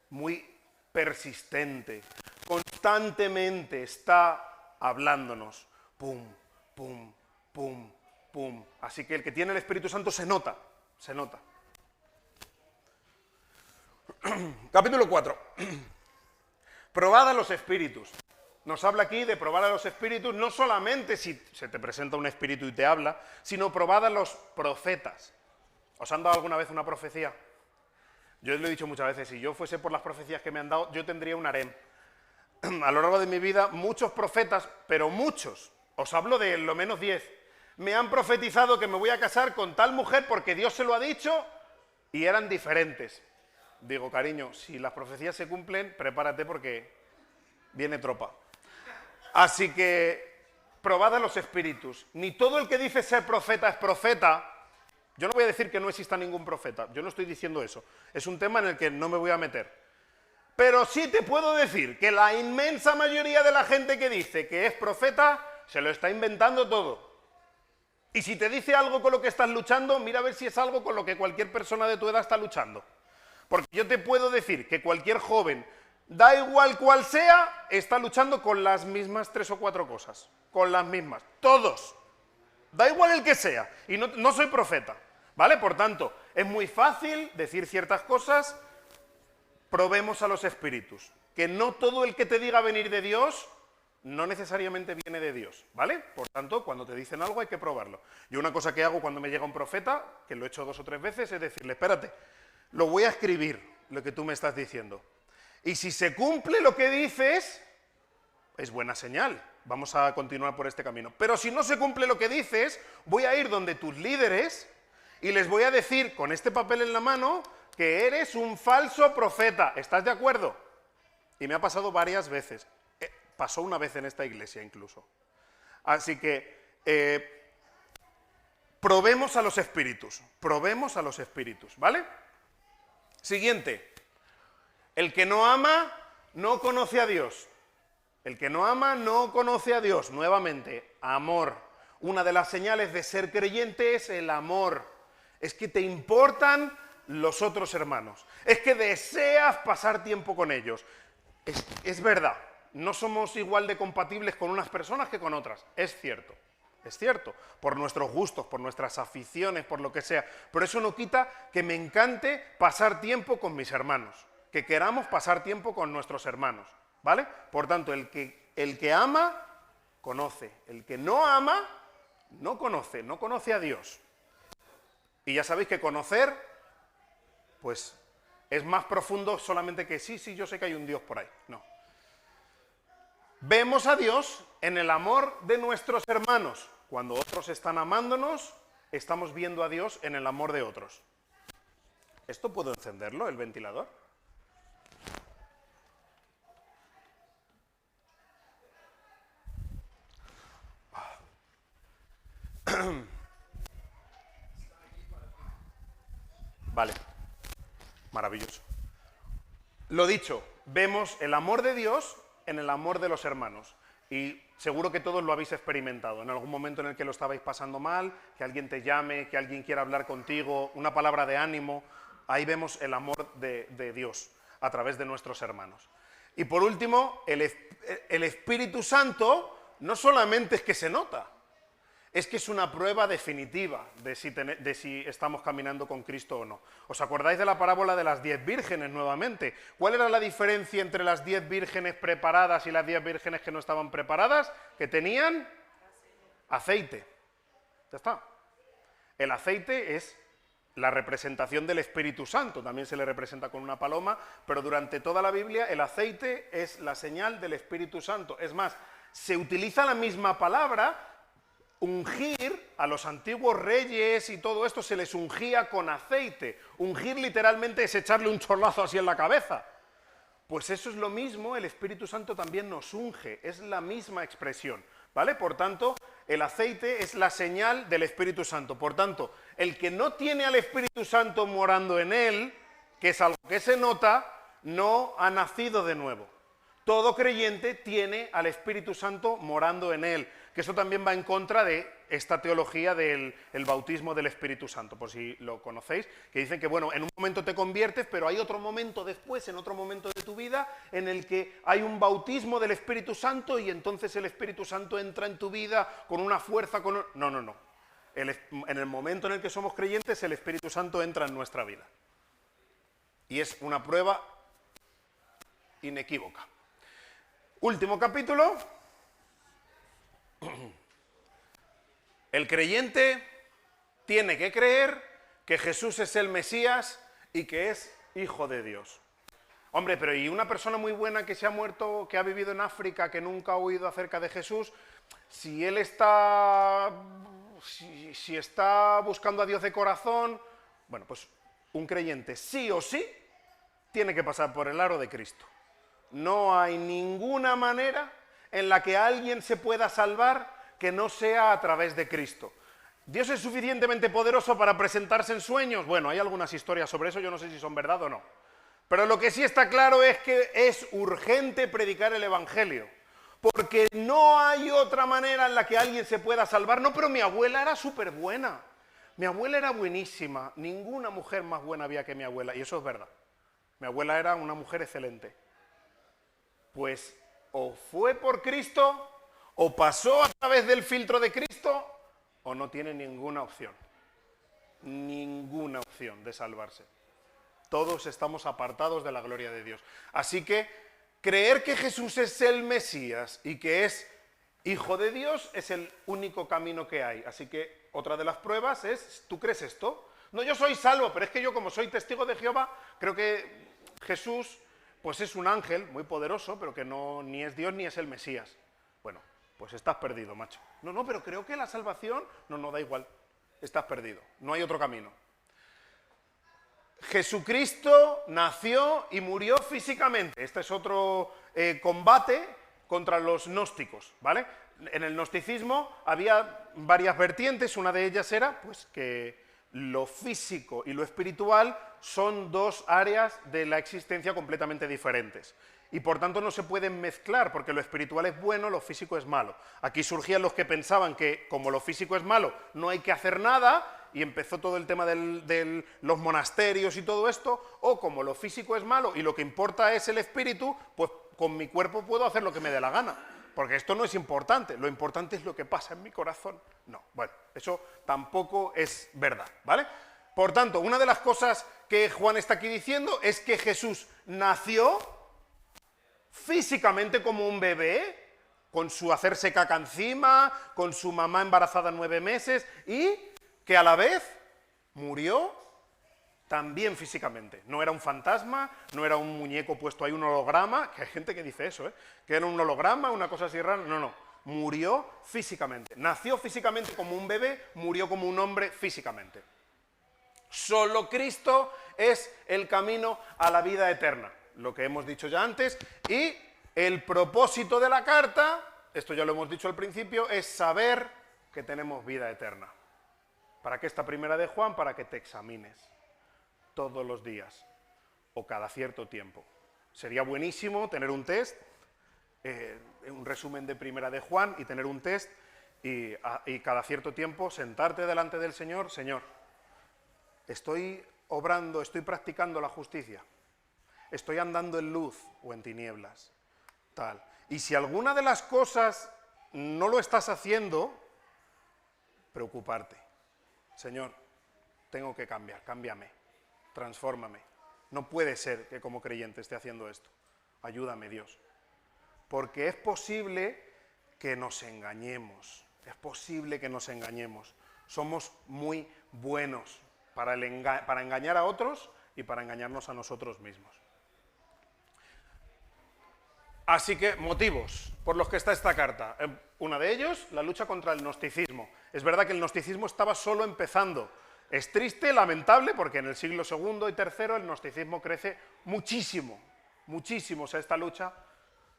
muy persistente, constantemente está hablándonos, pum, pum, pum, pum. Así que el que tiene el Espíritu Santo se nota, se nota. Capítulo 4. Probad a los espíritus. Nos habla aquí de probar a los espíritus, no solamente si se te presenta un espíritu y te habla, sino probad a los profetas. ¿Os han dado alguna vez una profecía? Yo lo he dicho muchas veces, si yo fuese por las profecías que me han dado, yo tendría un harem. A lo largo de mi vida, muchos profetas, pero muchos, os hablo de lo menos 10, Me han profetizado que me voy a casar con tal mujer porque Dios se lo ha dicho y eran diferentes. Digo, cariño, si las profecías se cumplen, prepárate porque viene tropa. Así que probad a los espíritus. Ni todo el que dice ser profeta es profeta. Yo no voy a decir que no exista ningún profeta. Yo no estoy diciendo eso. Es un tema en el que no me voy a meter. Pero sí te puedo decir que la inmensa mayoría de la gente que dice que es profeta se lo está inventando todo. Y si te dice algo con lo que estás luchando, mira a ver si es algo con lo que cualquier persona de tu edad está luchando. Porque yo te puedo decir que cualquier joven, da igual cual sea, está luchando con las mismas 3 o 4 cosas. Con las mismas. Todos. Da igual el que sea. Y no soy profeta. ¿Vale? Por tanto, es muy fácil decir ciertas cosas. Probemos a los espíritus. Que no todo el que te diga venir de Dios no necesariamente viene de Dios, ¿vale? Por tanto, cuando te dicen algo hay que probarlo. Yo una cosa que hago cuando me llega un profeta, que lo he hecho 2 o 3 veces, es decirle, espérate, lo voy a escribir, lo que tú me estás diciendo. Y si se cumple lo que dices, es buena señal, vamos a continuar por este camino. Pero si no se cumple lo que dices, voy a ir donde tus líderes y les voy a decir, con este papel en la mano, que eres un falso profeta. ¿Estás de acuerdo? Y me ha pasado varias veces. Pasó una vez en esta iglesia incluso. Así que probemos a los espíritus, ¿vale? Siguiente. El que no ama no conoce a Dios. El que no ama no conoce a Dios. Nuevamente, amor. Una de las señales de ser creyente es el amor. Es que te importan los otros hermanos. Es que deseas pasar tiempo con ellos. Es verdad. No somos igual de compatibles con unas personas que con otras. Es cierto, por nuestros gustos, por nuestras aficiones, por lo que sea. Pero eso no quita que me encante pasar tiempo con mis hermanos, que queramos pasar tiempo con nuestros hermanos, ¿vale? Por tanto, el que ama, conoce. El que no ama, no conoce a Dios. Y ya sabéis que conocer, pues, es más profundo solamente que sí, yo sé que hay un Dios por ahí. No. Vemos a Dios en el amor de nuestros hermanos. Cuando otros están amándonos, estamos viendo a Dios en el amor de otros. ¿Esto puedo encenderlo, el ventilador? Vale, maravilloso. Lo dicho, vemos el amor de Dios en el amor de los hermanos. Y seguro que todos lo habéis experimentado, en algún momento en el que lo estabais pasando mal, que alguien te llame, que alguien quiera hablar contigo, una palabra de ánimo, ahí vemos el amor de Dios a través de nuestros hermanos. Y por último, el Espíritu Santo no solamente es que se nota, es que es una prueba definitiva de si estamos caminando con Cristo o no. ¿Os acordáis de la parábola de las 10 vírgenes nuevamente? ¿Cuál era la diferencia entre las 10 vírgenes preparadas y las 10 vírgenes que no estaban preparadas? Que tenían aceite. Ya está. El aceite es la representación del Espíritu Santo. También se le representa con una paloma, pero durante toda la Biblia el aceite es la señal del Espíritu Santo. Es más, se utiliza la misma palabra. Ungir, a los antiguos reyes y todo esto se les ungía con aceite. Ungir literalmente es echarle un chorlazo así en la cabeza. Pues eso es lo mismo, el Espíritu Santo también nos unge, es la misma expresión, ¿vale? Por tanto, el aceite es la señal del Espíritu Santo. Por tanto, el que no tiene al Espíritu Santo morando en él, que es algo que se nota, no ha nacido de nuevo. Todo creyente tiene al Espíritu Santo morando en él, que eso también va en contra de esta teología del bautismo del Espíritu Santo, por si lo conocéis, que dicen que, bueno, en un momento te conviertes, pero hay otro momento después, en otro momento de tu vida, en el que hay un bautismo del Espíritu Santo y entonces el Espíritu Santo entra en tu vida con una fuerza, No. En el momento en el que somos creyentes, el Espíritu Santo entra en nuestra vida. Y es una prueba inequívoca. Último capítulo. El creyente tiene que creer que Jesús es el Mesías y que es hijo de Dios. Hombre, pero ¿y una persona muy buena que se ha muerto, que ha vivido en África, que nunca ha oído acerca de Jesús? Si él está si está buscando a Dios de corazón, bueno, pues un creyente sí o sí tiene que pasar por el aro de Cristo. No hay ninguna manera en la que alguien se pueda salvar que no sea a través de Cristo. ¿Dios es suficientemente poderoso para presentarse en sueños? Bueno, hay algunas historias sobre eso, yo no sé si son verdad o no. Pero lo que sí está claro es que es urgente predicar el Evangelio, porque no hay otra manera en la que alguien se pueda salvar. No, pero mi abuela era súper buena, mi abuela era buenísima, ninguna mujer más buena había que mi abuela, y eso es verdad. Mi abuela era una mujer excelente. Pues o fue por Cristo, o pasó a través del filtro de Cristo, o no tiene ninguna opción de salvarse. Todos estamos apartados de la gloria de Dios. Así que creer que Jesús es el Mesías y que es Hijo de Dios es el único camino que hay. Así que otra de las pruebas es, ¿tú crees esto? No, yo soy salvo, pero es que yo como soy testigo de Jehová, creo que Jesús pues es un ángel muy poderoso, pero que no ni es Dios ni es el Mesías. Bueno, pues estás perdido, macho. No, pero creo que la salvación, no, da igual, estás perdido, no hay otro camino. Jesucristo nació y murió físicamente. Este es otro combate contra los gnósticos, ¿vale? En el gnosticismo había varias vertientes, una de ellas era pues que lo físico y lo espiritual son dos áreas de la existencia completamente diferentes. Y por tanto no se pueden mezclar, porque lo espiritual es bueno, lo físico es malo. Aquí surgían los que pensaban que como lo físico es malo, no hay que hacer nada, y empezó todo el tema de los monasterios y todo esto, o como lo físico es malo y lo que importa es el espíritu, pues con mi cuerpo puedo hacer lo que me dé la gana, porque esto no es importante, lo importante es lo que pasa en mi corazón. No, bueno, eso tampoco es verdad, ¿vale? Por tanto, una de las cosas que Juan está aquí diciendo es que Jesús nació físicamente como un bebé, con su hacerse caca encima, con su mamá embarazada 9 meses, y que a la vez murió también físicamente. No era un fantasma, no era un muñeco puesto ahí, un holograma, que hay gente que dice eso, que era un holograma, una cosa así rara. No, murió físicamente. Nació físicamente como un bebé, murió como un hombre físicamente. Solo Cristo es el camino a la vida eterna, lo que hemos dicho ya antes, y el propósito de la carta, esto ya lo hemos dicho al principio, es saber que tenemos vida eterna. ¿Para qué esta primera de Juan? Para que te examines todos los días o cada cierto tiempo. Sería buenísimo tener un test, un resumen de primera de Juan y tener un test y cada cierto tiempo sentarte delante del Señor. Señor, estoy obrando, estoy practicando la justicia, estoy andando en luz o en tinieblas, tal. Y si alguna de las cosas no lo estás haciendo, preocuparte. Señor, tengo que cambiar, cámbiame, transfórmame. No puede ser que como creyente esté haciendo esto. Ayúdame, Dios. Porque es posible que nos engañemos. Es posible que nos engañemos. Somos muy buenos para engañar a otros y para engañarnos a nosotros mismos. Así que, motivos por los que está esta carta. Uno de ellos, la lucha contra el gnosticismo. Es verdad que el gnosticismo estaba solo empezando. Es triste, lamentable, porque en el siglo II y III el gnosticismo crece muchísimo, muchísimo. O sea, esta lucha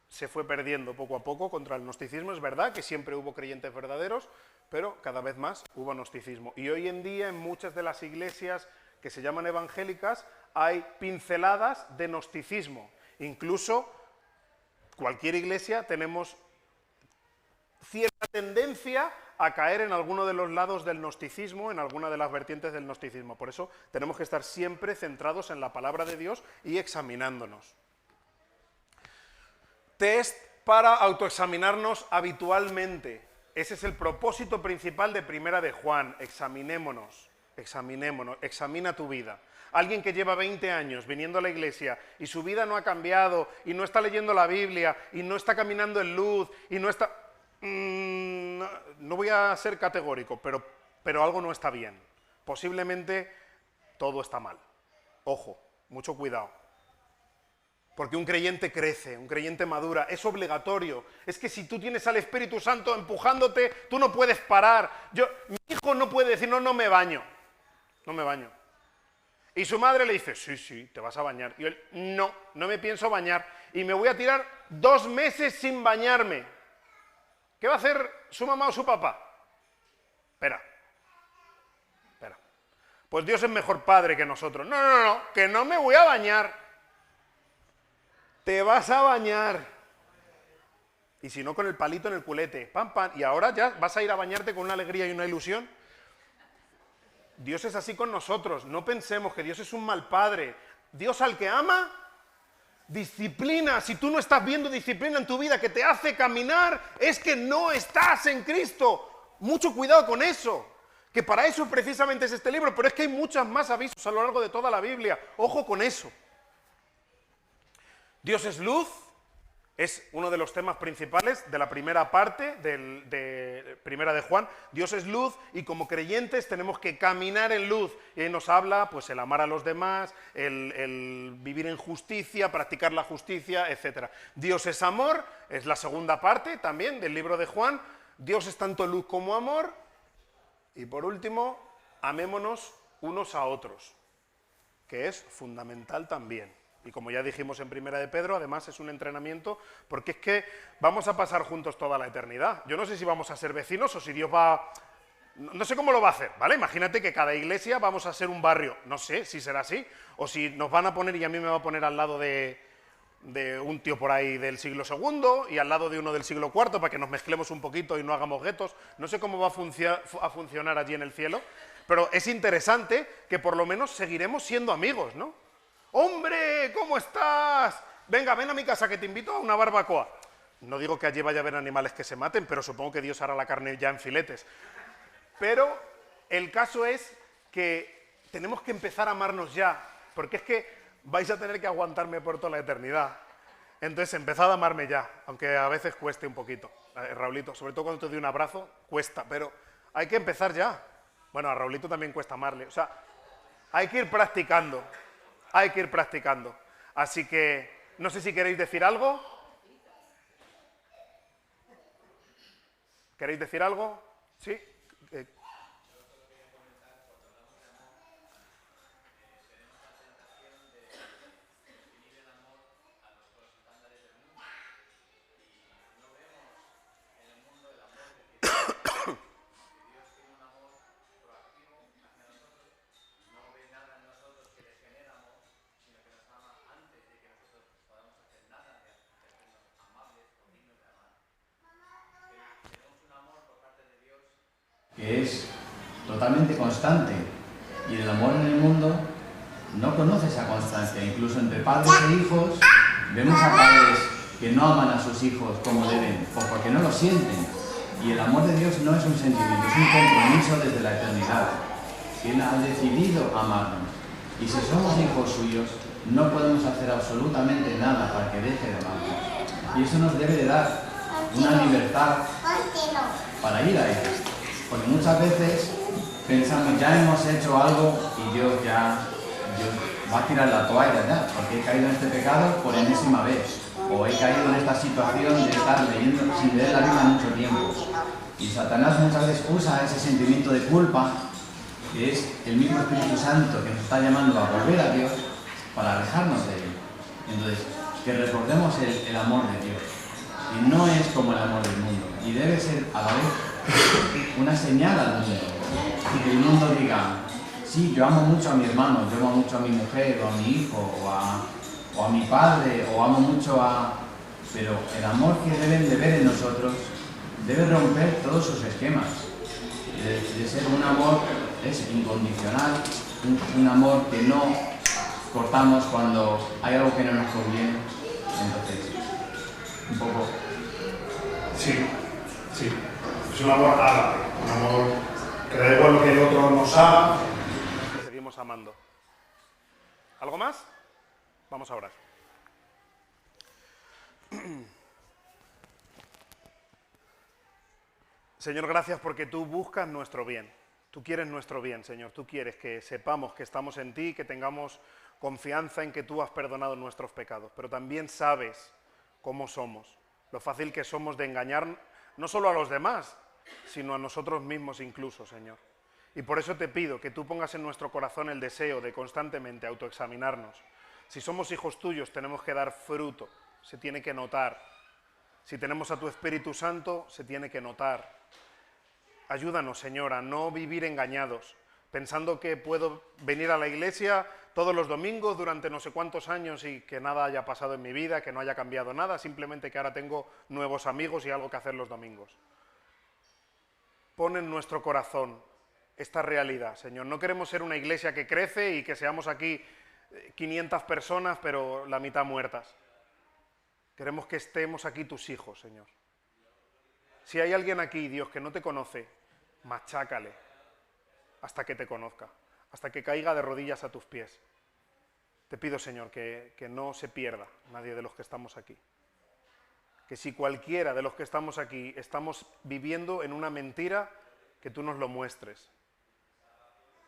se fue perdiendo poco a poco contra el gnosticismo. Es verdad que siempre hubo creyentes verdaderos, pero cada vez más hubo gnosticismo. Y hoy en día en muchas de las iglesias que se llaman evangélicas hay pinceladas de gnosticismo. Incluso cualquier iglesia tenemos cierta tendencia a caer en alguno de los lados del gnosticismo, en alguna de las vertientes del gnosticismo. Por eso tenemos que estar siempre centrados en la palabra de Dios y examinándonos. Test para autoexaminarnos habitualmente. Ese es el propósito principal de Primera de Juan. Examinémonos, examina tu vida. Alguien que lleva 20 años viniendo a la iglesia y su vida no ha cambiado y no está leyendo la Biblia y no está caminando en luz y no está... No voy a ser categórico, pero algo no está bien. Posiblemente todo está mal. Ojo, mucho cuidado. Porque un creyente crece, un creyente madura, es obligatorio. Es que si tú tienes al Espíritu Santo empujándote, tú no puedes parar. Mi hijo no puede decir, no, no me baño. No me baño. Y su madre le dice, sí, sí, te vas a bañar. Y él, no, no me pienso bañar. Y me voy a tirar 2 meses sin bañarme. ¿Qué va a hacer su mamá o su papá? Espera. Pues Dios es mejor padre que nosotros. No, no, no, que no me voy a bañar. Te vas a bañar. Y si no, con el palito en el culete. Pam, pam. Y ahora ya vas a ir a bañarte con una alegría y una ilusión. Dios es así con nosotros. No pensemos que Dios es un mal padre. Dios al que ama, disciplina. Si tú no estás viendo disciplina en tu vida que te hace caminar, es que no estás en Cristo. Mucho cuidado con eso. Que para eso precisamente es este libro, pero es que hay muchos más avisos a lo largo de toda la Biblia. Ojo con eso. Dios es luz, es uno de los temas principales de la primera parte de Primera de Juan. Dios es luz y como creyentes tenemos que caminar en luz. Y ahí nos habla pues el amar a los demás, el vivir en justicia, practicar la justicia, etc. Dios es amor, es la segunda parte también del libro de Juan. Dios es tanto luz como amor. Y por último, amémonos unos a otros, que es fundamental también. Y como ya dijimos en Primera de Pedro, además es un entrenamiento, porque es que vamos a pasar juntos toda la eternidad. Yo no sé si vamos a ser vecinos o si Dios va... No sé cómo lo va a hacer, ¿vale? Imagínate que cada iglesia vamos a ser un barrio. No sé si será así, o si nos van a poner y a mí me va a poner al lado de un tío por ahí del siglo II y al lado de uno del siglo IV para que nos mezclemos un poquito y no hagamos guetos. No sé cómo va a funcionar allí en el cielo, pero es interesante que por lo menos seguiremos siendo amigos, ¿no? ¡Hombre! ¿Cómo estás? Venga, ven a mi casa que te invito a una barbacoa. No digo que allí vaya a haber animales que se maten, pero supongo que Dios hará la carne ya en filetes. Pero el caso es que tenemos que empezar a amarnos ya, porque es que vais a tener que aguantarme por toda la eternidad. Entonces, empezad a amarme ya, aunque a veces cueste un poquito. Raulito, sobre todo cuando te doy un abrazo, cuesta, pero hay que empezar ya. Bueno, a Raulito también cuesta amarle. O sea, hay que ir practicando. Hay que ir practicando. Así que, no sé si queréis decir algo. ¿Queréis decir algo? ¿Sí? Que es totalmente constante, y el amor en el mundo no conoce esa constancia. Incluso entre padres e hijos vemos a padres que no aman a sus hijos como deben o porque no lo sienten, y el amor de Dios no es un sentimiento, es un compromiso desde la eternidad. Él ha decidido amarnos, y si somos hijos suyos no podemos hacer absolutamente nada para que deje de amarnos, y eso nos debe de dar una libertad para ir a Él. Porque muchas veces pensamos, ya hemos hecho algo y Dios va a tirar la toalla ya, porque he caído en este pecado por enésima vez, o he caído en esta situación de estar leyendo sin leer la Biblia mucho tiempo. Y Satanás muchas veces usa ese sentimiento de culpa, que es el mismo Espíritu Santo que nos está llamando a volver a Dios, para alejarnos de Él. Entonces, que recordemos el amor de Dios. Y no es como el amor del mundo, y debe ser a la vez una señal al mundo, y que el mundo diga, sí, yo amo mucho a mi hermano, yo amo mucho a mi mujer, o a mi hijo, o a mi padre, o amo mucho a... Pero el amor que deben de ver en nosotros debe romper todos sus esquemas, de ser un amor es incondicional, un amor que no cortamos cuando hay algo que no nos conviene. Entonces, un poco... Sí, sí. Es un amor ágape, un amor que da igual lo que el otro nos haga, que seguimos amando. ¿Algo más? Vamos a orar. Señor, gracias porque tú buscas nuestro bien. Tú quieres nuestro bien, Señor. Tú quieres que sepamos que estamos en ti, que tengamos confianza en que tú has perdonado nuestros pecados, pero también sabes cómo somos, lo fácil que somos de engañar no solo a los demás, sino a nosotros mismos incluso, Señor. Y por eso te pido que tú pongas en nuestro corazón el deseo de constantemente autoexaminarnos. Si somos hijos tuyos tenemos que dar fruto, se tiene que notar. Si tenemos a tu Espíritu Santo, se tiene que notar. Ayúdanos, Señor, a no vivir engañados, pensando que puedo venir a la iglesia todos los domingos durante no sé cuántos años y que nada haya pasado en mi vida, que no haya cambiado nada, simplemente que ahora tengo nuevos amigos y algo que hacer los domingos. Pon en nuestro corazón esta realidad, Señor. No queremos ser una iglesia que crece y que seamos aquí 500 personas, pero la mitad muertas. Queremos que estemos aquí tus hijos, Señor. Si hay alguien aquí, Dios, que no te conoce, machácale hasta que te conozca, hasta que caiga de rodillas a tus pies. Te pido, Señor, que no se pierda nadie de los que estamos aquí. Que si cualquiera de los que estamos aquí estamos viviendo en una mentira, que tú nos lo muestres.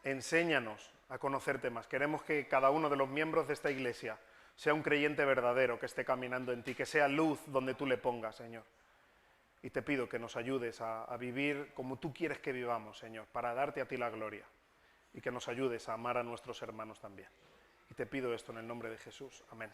Enséñanos a conocerte más. Queremos que cada uno de los miembros de esta iglesia sea un creyente verdadero, que esté caminando en ti, que sea luz donde tú le pongas, Señor. Y te pido que nos ayudes a vivir como tú quieres que vivamos, Señor, para darte a ti la gloria. Y que nos ayudes a amar a nuestros hermanos también. Y te pido esto en el nombre de Jesús. Amén.